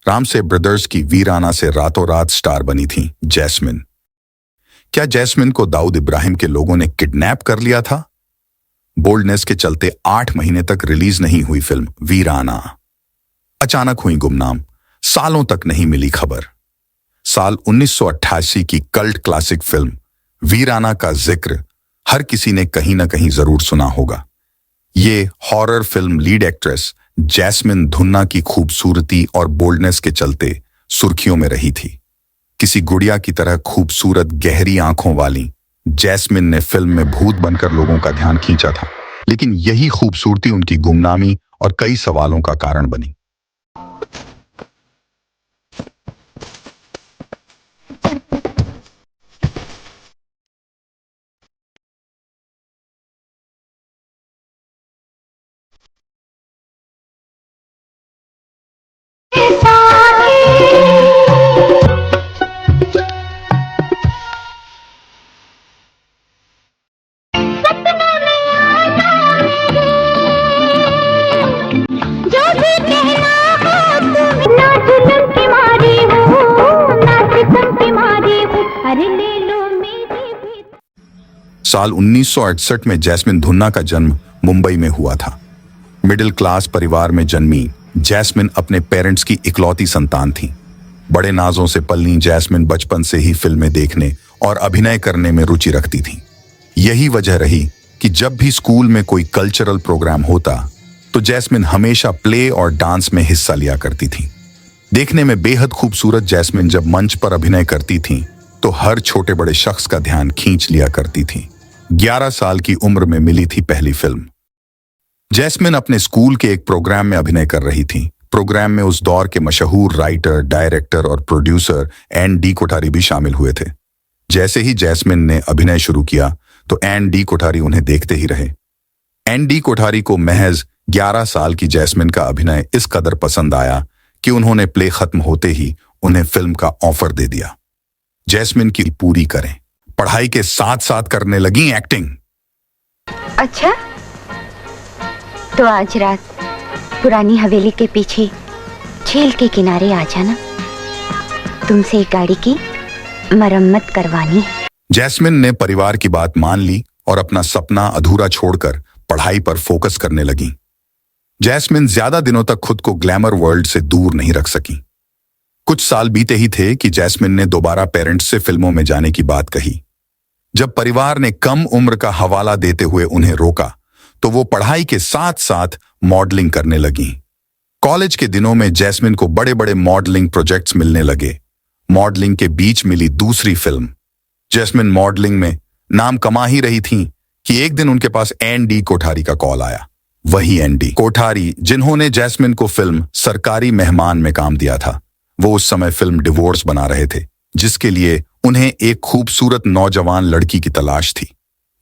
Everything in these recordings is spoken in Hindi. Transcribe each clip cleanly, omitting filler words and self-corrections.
रामसे ब्रदर्स की वीराना से रातों रात स्टार बनी थी जैस्मिन। क्या जैस्मिन को दाऊद इब्राहिम के लोगों ने किडनैप कर लिया था? बोल्डनेस के चलते 8 महीने तक रिलीज नहीं हुई फिल्म वीराना अचानक हुई गुमनाम। सालों तक नहीं मिली खबर। साल 1988 की कल्ट क्लासिक फिल्म वीराना का जिक्र हर किसी ने कहीं ना कहीं जरूर सुना होगा। ये horror film lead actress Jasmin Dhunna की खूबसूरती और बोल्डनेस के चलते सुर्खियों में रही थी। किसी गुड़िया की तरह खूबसूरत गहरी आंखों वाली जैस्मिन ने फिल्म में भूत बनकर लोगों का ध्यान खींचा था, लेकिन यही खूबसूरती उनकी गुमनामी और कई सवालों का कारण बनी। साल 1968 में जैस्मिन धुन्ना का जन्म मुंबई में हुआ था। मिडिल क्लास परिवार में जन्मी जैस्मिन अपने पेरेंट्स की इकलौती संतान थी। बड़े नाजों से पली जैस्मिन बचपन से ही फिल्में देखने और अभिनय करने में रुचि रखती थी। यही वजह रही कि जब भी स्कूल में कोई कल्चरल प्रोग्राम होता तो जैस्मिन हमेशा प्ले और डांस में हिस्सा लिया करती थी। देखने में बेहद खूबसूरत जैस्मिन जब मंच पर अभिनय करती थी तो हर छोटे बड़े शख्स का ध्यान खींच लिया करती थी। 11 साल की उम्र में मिली थी पहली फिल्म। जैस्मिन अपने स्कूल के एक प्रोग्राम में अभिनय कर रही थी। प्रोग्राम में उस दौर के मशहूर राइटर, डायरेक्टर और प्रोड्यूसर एन डी कोठारी भी शामिल हुए थे। जैसे ही जैस्मिन ने अभिनय शुरू किया तो एन डी कोठारी उन्हें देखते ही रहे। एन डी कोठारी को महज 11 साल की जैस्मिन का अभिनय इस कदर पसंद आया कि उन्होंने प्ले खत्म होते ही उन्हें फिल्म का ऑफर दे दिया। जैस्मिन की पूरी करें, पढ़ाई के साथ साथ करने लगी एक्टिंग। अच्छा, तो आज रात पुरानी हवेली के पीछे झील के किनारे आ जाना, तुमसे एक गाड़ी की मरम्मत करवानी है। जैस्मिन ने परिवार की बात मान ली और अपना सपना अधूरा छोड़कर पढ़ाई पर फोकस करने लगी। जैस्मिन ज्यादा दिनों तक खुद को ग्लैमर वर्ल्ड से दूर नहीं रख सकी। कुछ साल बीते ही थे कि जैस्मिन ने दोबारा पेरेंट्स से फिल्मों में जाने की बात कही। जब परिवार ने कम उम्र का हवाला देते हुए उन्हें रोका तो वो पढ़ाई के साथ साथ मॉडलिंग करने लगी। कॉलेज के दिनों में जैस्मिन को बड़े बड़े मॉडलिंग प्रोजेक्ट्स मिलने लगे। मॉडलिंग के बीच मिली दूसरी फिल्म। जैस्मिन मॉडलिंग में नाम कमा ही रही थी कि एक दिन उनके पास एन डी कोठारी का कॉल आया। वही एन डी कोठारी जिन्होंने जैस्मिन को फिल्म सरकारी मेहमान में काम दिया था। वो उस समय फिल्म डिवोर्स बना रहे थे, जिसके लिए उन्हें एक खूबसूरत नौजवान लड़की की तलाश थी।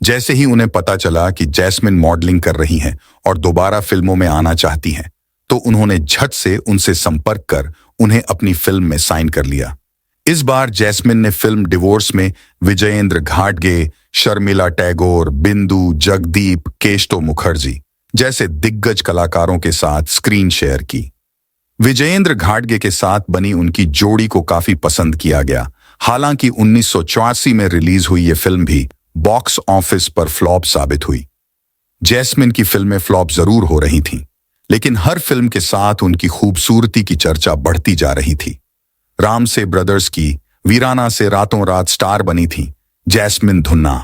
जैसे ही उन्हें पता चला कि जैस्मिन मॉडलिंग कर रही हैं और दोबारा फिल्मों में आना चाहती हैं, तो उन्होंने झट से उनसे संपर्क कर उन्हें अपनी फिल्म में साइन कर लिया। इस बार जैस्मिन ने फिल्म डिवोर्स में विजयेंद्र घाटगे, शर्मिला टैगोर, बिंदु, जगदीप, केशतो मुखर्जी जैसे दिग्गज कलाकारों के साथ स्क्रीन शेयर की। विजयेंद्र घाटगे के साथ बनी उनकी जोड़ी को काफी पसंद किया गया। हालांकि 1984 में रिलीज हुई ये फिल्म भी बॉक्स ऑफिस पर फ्लॉप साबित हुई। जैस्मिन की फिल्में फ्लॉप जरूर हो रही थीं, लेकिन हर फिल्म के साथ उनकी खूबसूरती की चर्चा बढ़ती जा रही थी। रामसे ब्रदर्स की वीराना से रातों रात स्टार बनी थी जैस्मिन धुन्ना।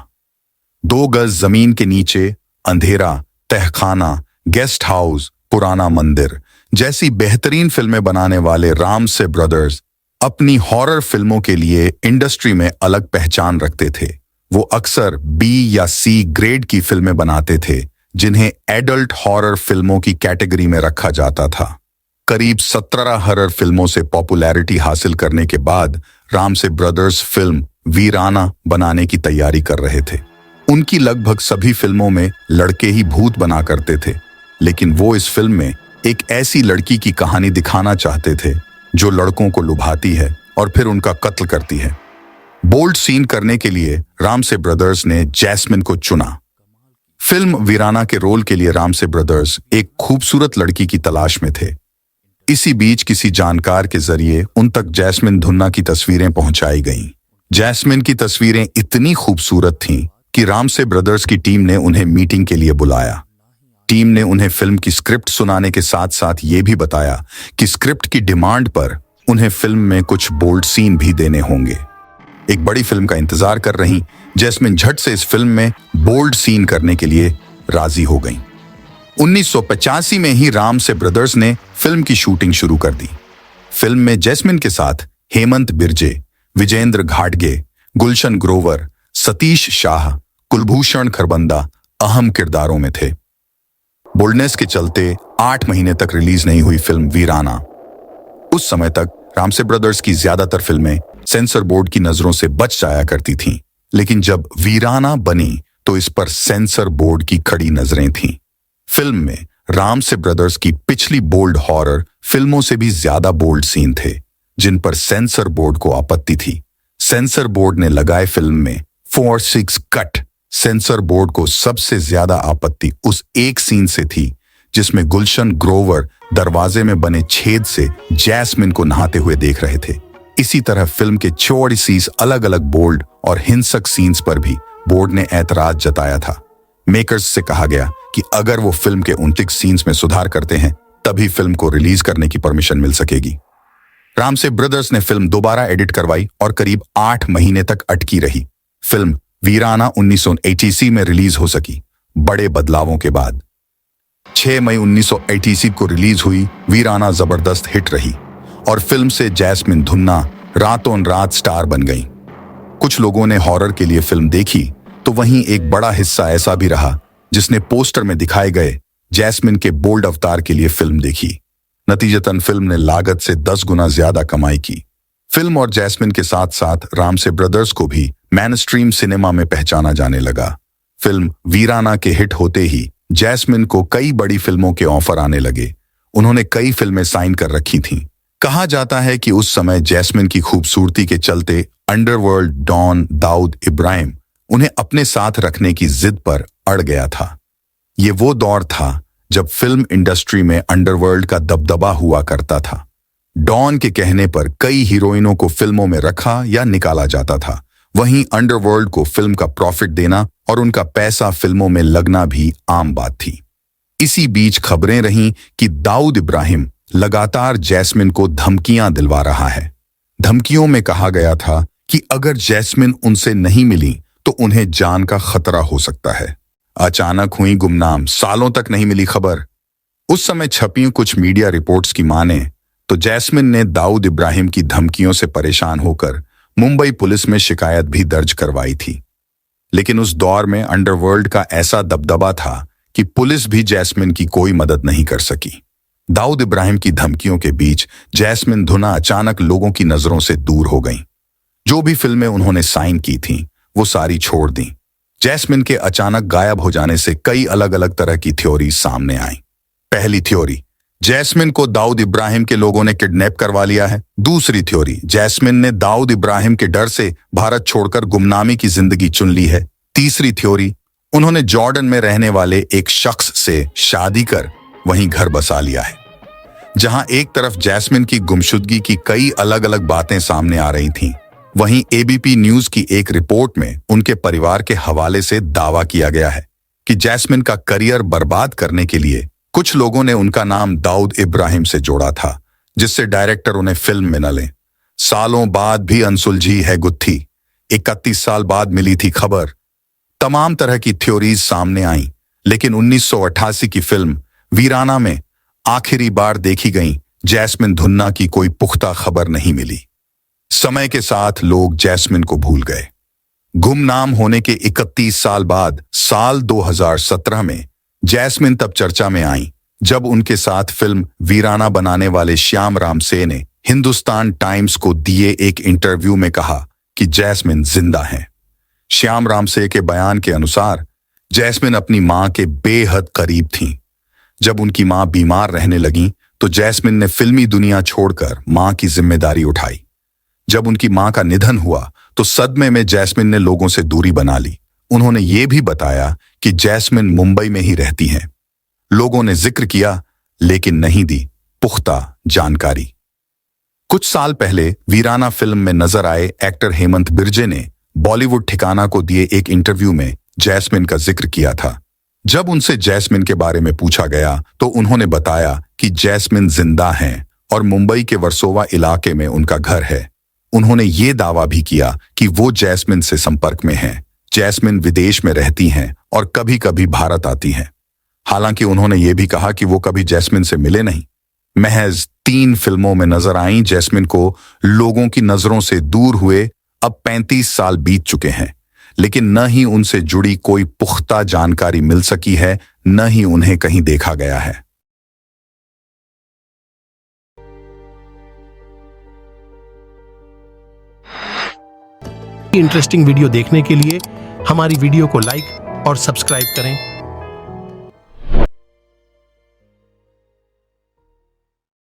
2 गज जमीन के नीचे, अंधेरा, तहखाना, गेस्ट हाउस, पुराना मंदिर जैसी बेहतरीन फिल्में बनाने वाले रामसे ब्रदर्स अपनी हॉरर फिल्मों के लिए इंडस्ट्री में अलग पहचान रखते थे। वो अक्सर बी या सी ग्रेड की फिल्में बनाते थे, जिन्हें एडल्ट हॉरर फिल्मों की कैटेगरी में रखा जाता था। करीब 17 हॉरर फिल्मों से पॉपुलैरिटी हासिल करने के बाद रामसे ब्रदर्स फिल्म वीराना बनाने की तैयारी कर रहे थे। उनकी लगभग सभी फिल्मों में लड़के ही भूत बना करते थे, लेकिन वो इस फिल्म में एक ऐसी लड़की की कहानी दिखाना चाहते थे जो लड़कों को लुभाती है और फिर उनका कत्ल करती है। बोल्ड सीन करने के लिए रामसे ब्रदर्स ने जैस्मिन को चुना। फिल्म वीराना के रोल के लिए रामसे ब्रदर्स एक खूबसूरत लड़की की तलाश में थे। इसी बीच किसी जानकार के जरिए उन तक जैस्मिन धुन्ना की तस्वीरें पहुंचाई गईं। जैस्मिन की तस्वीरें इतनी खूबसूरत थीं कि रामसे ब्रदर्स की टीम ने उन्हें मीटिंग के लिए बुलाया। टीम ने उन्हें फिल्म की स्क्रिप्ट सुनाने के साथ साथ ये भी बताया कि स्क्रिप्ट की डिमांड पर उन्हें फिल्म में कुछ बोल्ड सीन भी देने होंगे। एक बड़ी फिल्म का इंतजार कर रही जैस्मिन झट से इस फिल्म में बोल्ड सीन करने के लिए राजी हो गईं। 1985 में ही रामसे ब्रदर्स ने फिल्म की शूटिंग शुरू कर दी। फिल्म में जैस्मिन के साथ हेमंत बिरजे, विजेंद्र घाटगे, गुलशन ग्रोवर, सतीश शाह, कुलभूषण खरबंदा अहम किरदारों में थे। बोल्डनेस के चलते 8 महीने तक रिलीज नहीं हुई फिल्म वीराना। उस समय तक रामसे ब्रदर्स की ज्यादातर फिल्में सेंसर बोर्ड की नजरों से बच जाया करती थीं, लेकिन जब वीराना बनी तो इस पर सेंसर बोर्ड की कड़ी नजरें थीं। फिल्म में रामसे ब्रदर्स की पिछली बोल्ड हॉरर फिल्मों से भी ज्यादा बोल्ड सीन थे, जिन पर सेंसर बोर्ड को आपत्ति थी। सेंसर बोर्ड ने लगाए फिल्म में 4-6 कट। सेंसर बोर्ड को सबसे ज्यादा आपत्ति उस एक सीन से थी जिसमें गुलशन ग्रोवर दरवाजे में बने छेद से जैस्मिन को नहाते हुए देख रहे थे। इसी तरह फिल्म के 34 अलग अलग बोल्ड और हिंसक सीन्स पर भी बोर्ड ने ऐतराज जताया था। मेकर्स से कहा गया कि अगर वो फिल्म के 29 सीन्स में सुधार करते हैं तभी फिल्म को रिलीज करने की परमिशन मिल सकेगी। रामसे ब्रदर्स ने फिल्म दोबारा एडिट करवाई और करीब 8 महीने तक अटकी रही। फिल्म वीराना 1986 में रिलीज हो सकी, बड़े बदलावों के बाद। 6 मई 1986 को रिलीज हुई वीराना जबरदस्त हिट रही और फिल्म से जैस्मिन धुन्ना रातों रात स्टार बन गई। कुछ लोगों ने हॉरर के लिए फिल्म देखी तो वहीं एक बड़ा हिस्सा ऐसा भी रहा जिसने पोस्टर में दिखाए गए जैस्मिन के बोल्ड अवतार के लिए फिल्म देखी। नतीजतन फिल्म ने लागत से 10 गुना ज्यादा कमाई की। फिल्म और जैस्मिन के साथ साथ रामसे ब्रदर्स को भी मेनस्ट्रीम सिनेमा में पहचाना जाने लगा। फिल्म वीराना के हिट होते ही जैस्मिन को कई बड़ी फिल्मों के ऑफर आने लगे। उन्होंने कई फिल्में साइन कर रखी थीं। कहा जाता है कि उस समय जैस्मिन की खूबसूरती के चलते अंडरवर्ल्ड डॉन दाऊद इब्राहिम उन्हें अपने साथ रखने की जिद पर अड़ गया था। ये वो दौर था जब फिल्म इंडस्ट्री में अंडरवर्ल्ड का दबदबा हुआ करता था। डॉन के कहने पर कई हीरोइनों को फिल्मों में रखा या निकाला जाता था। वहीं अंडरवर्ल्ड को फिल्म का प्रॉफिट देना और उनका पैसा फिल्मों में लगना भी आम बात थी। इसी बीच खबरें रहीं कि दाऊद इब्राहिम लगातार जैस्मिन को धमकियां दिलवा रहा है। धमकियों में कहा गया था कि अगर जैस्मिन उनसे नहीं मिली तो उन्हें जान का खतरा हो सकता है। अचानक हुई गुमनाम, सालों तक नहीं मिली खबर। उस समय छपी कुछ मीडिया रिपोर्ट्स की माने तो जैस्मिन ने दाऊद इब्राहिम की धमकियों से परेशान होकर मुंबई पुलिस में शिकायत भी दर्ज करवाई थी। लेकिन उस दौर में अंडरवर्ल्ड का ऐसा दबदबा था कि पुलिस भी जैस्मिन की कोई मदद नहीं कर सकी। दाऊद इब्राहिम की धमकियों के बीच जैस्मिन धुन्ना अचानक लोगों की नजरों से दूर हो गईं। जो भी फिल्में उन्होंने साइन की थीं, वो सारी छोड़ दी। जैस्मिन के अचानक गायब हो जाने से कई अलग अलग तरह की थ्योरी सामने आई। पहली थ्योरी, जैस्मिन को दाऊद इब्राहिम के लोगों ने किडनैप करवा लिया है। दूसरी थ्योरी, जैस्मिन ने दाऊद इब्राहिम के डर से भारत छोड़कर गुमनामी की जिंदगी चुन ली है। तीसरी थ्योरी, उन्होंने जॉर्डन में रहने वाले एक शख्स से शादी कर वहीं घर बसा लिया है। जहां एक तरफ जैस्मिन की गुमशुदगी की कई अलग अलग बातें सामने आ रही थीं, वहीं एबीपी न्यूज की एक रिपोर्ट में उनके परिवार के हवाले से दावा किया गया है कि जैस्मिन का करियर बर्बाद करने के लिए कुछ लोगों ने उनका नाम दाऊद इब्राहिम से जोड़ा था, जिससे डायरेक्टर उन्हें फिल्म में न लें। सालों बाद भी अनसुलझी है गुत्थी। 31 साल बाद मिली थी खबर। तमाम तरह की थ्योरीज सामने आईं, लेकिन 1988 की फिल्म वीराना में आखिरी बार देखी गई जैस्मिन धुन्ना की कोई पुख्ता खबर नहीं मिली। समय के साथ लोग जैस्मिन को भूल गए। गुमनाम होने के 31 साल बाद साल 2017 में जैस्मिन तब चर्चा में आई जब उनके साथ फिल्म वीराना बनाने वाले श्याम रामसे ने हिंदुस्तान टाइम्स को दिए एक इंटरव्यू में कहा कि जैस्मिन जिंदा हैं। श्याम रामसे के बयान के अनुसार जैस्मिन अपनी मां के बेहद करीब थीं। जब उनकी मां बीमार रहने लगी तो जैस्मिन ने फिल्मी दुनिया छोड़कर मां की जिम्मेदारी उठाई। जब उनकी मां का निधन हुआ तो सदमे में जैस्मिन ने लोगों से दूरी बना ली। उन्होंने ये भी बताया कि जैस्मिन मुंबई में ही रहती हैं। लोगों ने जिक्र किया लेकिन नहीं दी पुख्ता जानकारी। कुछ साल पहले वीराना फिल्म में नजर आए एक्टर हेमंत बिर्जे ने बॉलीवुड ठिकाना को दिए एक इंटरव्यू में जैस्मिन का जिक्र किया था। जब उनसे जैस्मिन के बारे में पूछा गया तो उन्होंने बताया कि जैस्मिन जिंदा हैं और मुंबई के वर्सोवा इलाके में उनका घर है। उन्होंने ये दावा भी किया कि वो जैस्मिन से संपर्क में हैं। जैस्मिन विदेश में रहती हैं और कभी कभी भारत आती हैं। हालांकि उन्होंने ये भी कहा कि वो कभी जैस्मिन से मिले नहीं। महज 3 फिल्मों में नजर आई जैस्मिन को लोगों की नजरों से दूर हुए अब 35 साल बीत चुके हैं, लेकिन न ही उनसे जुड़ी कोई पुख्ता जानकारी मिल सकी है, न ही उन्हें कहीं देखा गया है। इंटरेस्टिंग वीडियो देखने के लिए हमारी वीडियो को लाइक और सब्सक्राइब करें।